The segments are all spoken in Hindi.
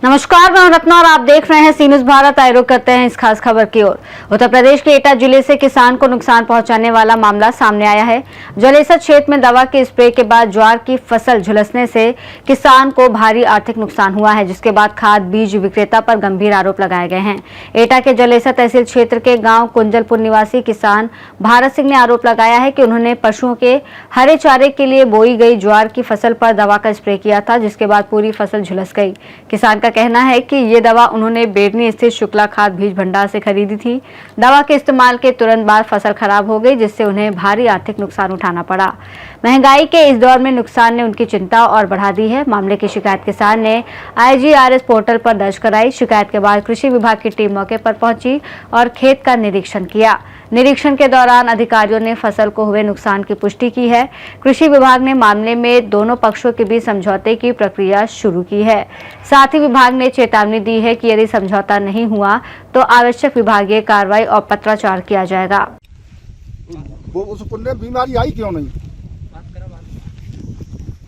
नमस्कार, मैं रत्ना और आप देख रहे हैं सी न्यूज़ भारत। आए रुख करते हैं इस खास खबर की ओर। उत्तर प्रदेश के एटा जिले से किसान को नुकसान पहुंचाने वाला मामला सामने आया है। जलेसर क्षेत्र में दवा के स्प्रे के बाद ज्वार की फसल झुलसने से किसान को भारी आर्थिक नुकसान हुआ है, जिसके बाद खाद बीज विक्रेता पर गंभीर आरोप लगाए गए हैं। एटा के जलेसर तहसील क्षेत्र के गाँव कुंजलपुर निवासी किसान भारत सिंह ने आरोप लगाया है कि उन्होंने पशुओं के हरे चारे के लिए बोई गई ज्वार की फसल पर दवा का स्प्रे किया था, जिसके बाद पूरी फसल झुलस गई। किसान का कहना है कि ये दवा उन्होंने बेडनी स्थित शुक्ला खाद बीज भंडार से खरीदी थी। दवा के इस्तेमाल के तुरंत बाद फसल खराब हो गई, जिससे उन्हें भारी आर्थिक नुकसान उठाना पड़ा। महंगाई के इस दौर में नुकसान ने उनकी चिंता और बढ़ा दी है। मामले की शिकायत किसान ने IGRS पोर्टल पर दर्ज कराई। शिकायत के बाद कृषि विभाग की टीम मौके पर पहुंची और खेत का निरीक्षण किया। निरीक्षण के दौरान अधिकारियों ने फसल को हुए नुकसान की पुष्टि की है। कृषि विभाग ने मामले में दोनों पक्षों के बीच समझौते की प्रक्रिया शुरू की है। साथ ही विभाग ने चेतावनी दी है कि यदि समझौता नहीं हुआ तो आवश्यक विभागीय कार्रवाई और पत्राचार किया जाएगा। वो उसको बीमारी आई क्यों नहीं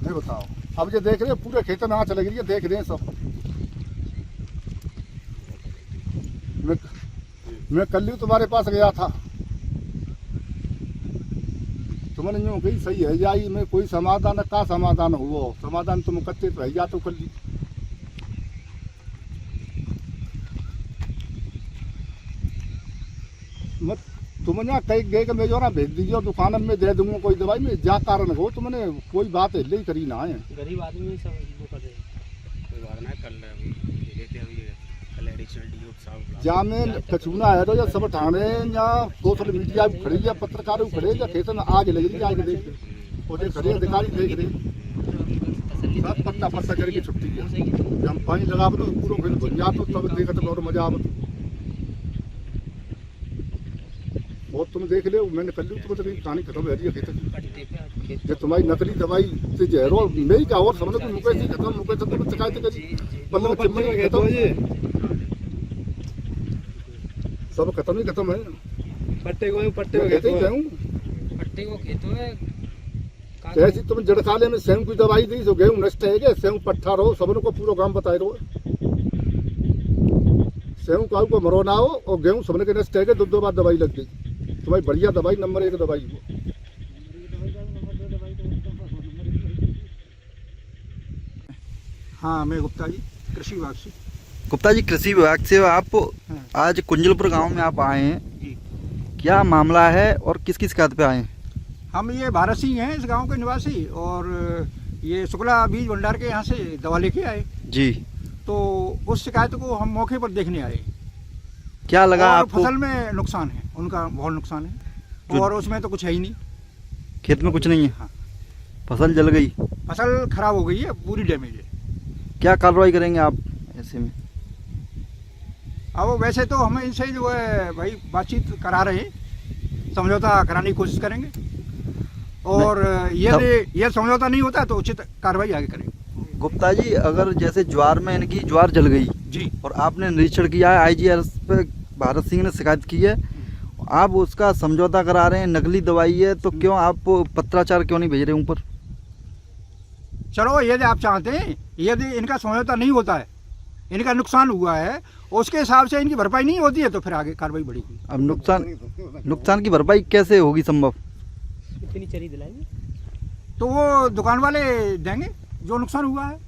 बताओ। अब ये देख रहे हैं पूरे खेत में आँच लग रही है, देख रहे हैं सब। मैं कल ही तुम्हारे पास गया था, तुमने यूँ कही सही है जाई में कोई समाधान का समाधान हुआ, समाधान तुम करते तो है या तो कर ली। मत तुमने कई गए कि मैं जो ना भेज दीजिए दुकान में दे दूंगा कोई दवाई में जा कारण हो, तुमने कोई बात है ले करी ना है। गरीब आदमी सब कर दे कोई बात ना कर ले लेते अभी कल एडिशनल डीओ साहब जामें कचूना है तो या सब ठाणे या सोशल मीडिया खड़े या पत्रकार खड़े या खेत में आग लग रही आग देख वो देख खड़े अधिकारी देख रहे सब पत्ता पत्ता करके छुट्टी है। जब हम पानी लगा तो पूरा फिर बन जा तो तब देखा तो और मजा आवत। बहुत तुम देख ले मैंने कर ली, तुम तो कहानी खत्म हो रही है खेत जो तुम्हारी नकली दवाई से जहरो मेरी का और समझ को मुके से खत्म मुके से तुम शिकायत करी मतलब चिमनी खत्म सब खत्म ही खत्म है। पट्टे को खेतों में जैसे तुम जड़काले में सेम की दवाई दी जो गेहूं नष्ट है क्या सेम पट्टा रहो सबनों को पूरा काम बताए रहो सेम काऊ को मरो ना हो और गेहूं सबने के नष्ट है क्या दो बार दवाई लग गई। तुम्हारी बढ़िया दवाई नंबर 1 दवाई हो। हाँ मैं गुप्ता जी कृषि विभाग से। गुप्ता जी कृषि विभाग से आप आज कुंजलपुर गांव में आप आए हैं जी। क्या मामला है और किस किस शिकायत पे आए हैं? हम ये भारत सिंह हैं इस गांव के निवासी और ये शुक्ला बीज भंडार के यहाँ से दवा लेके आए जी। तो उस शिकायत को हम मौके पर देखने आए। क्या लगा और आपको? फसल में नुकसान है, उनका बहुत नुकसान है और उसमें तो कुछ है ही नहीं, खेत में कुछ नहीं है। हाँ। फसल जल गई, फसल खराब हो गई है, पूरी डैमेज है। क्या कार्रवाई करेंगे आप ऐसे में? अब वैसे तो हम इनसे जो है भाई बातचीत करा रहे हैं, समझौता कराने की कोशिश करेंगे और ये समझौता नहीं होता तो उचित कार्रवाई आगे करेंगे। गुप्ता जी अगर जैसे ज्वार में इनकी ज्वार जल गई जी और आपने निरीक्षण किया है, IGRS पे भारत सिंह ने शिकायत की है, आप उसका समझौता करा रहे हैं, नकली दवाई है, तो क्यों आप पत्राचार क्यों नहीं भेज रहे ऊपर? चलो यदि आप चाहते हैं यदि इनका समझौता नहीं होता है, इनका नुकसान हुआ है, उसके हिसाब से इनकी भरपाई नहीं होती है तो फिर आगे कार्रवाई बढ़ेगी। अब नुकसान की भरपाई कैसे होगी संभव? कितनी चरी दिलाएंगे तो वो दुकान वाले देंगे जो नुकसान हुआ है।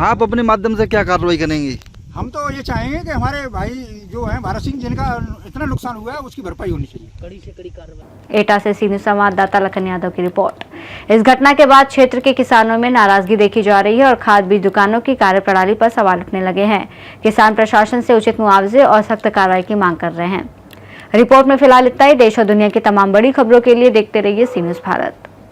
आप अपने माध्यम से क्या कार्रवाई करेंगे? हम तो ये चाहेंगे कि हमारे भाई जो हैं भारत सिंह जिनका इतना नुकसान हुआ है उसकी भरपाई होनी चाहिए। कड़ी से कड़ी कार्रवाई। एटा से सी न्यूज़ संवाददाता लखन यादव की रिपोर्ट। इस घटना के बाद क्षेत्र के किसानों में नाराजगी देखी जा रही है और खाद बीज दुकानों की कार्यप्रणाली पर सवाल उठने लगे हैं। किसान प्रशासन से उचित मुआवजे और सख्त कार्रवाई की मांग कर रहे हैं। रिपोर्ट में फिलहाल इतना ही। देश और दुनिया की तमाम बड़ी खबरों के लिए देखते रहिए सी न्यूज़ भारत।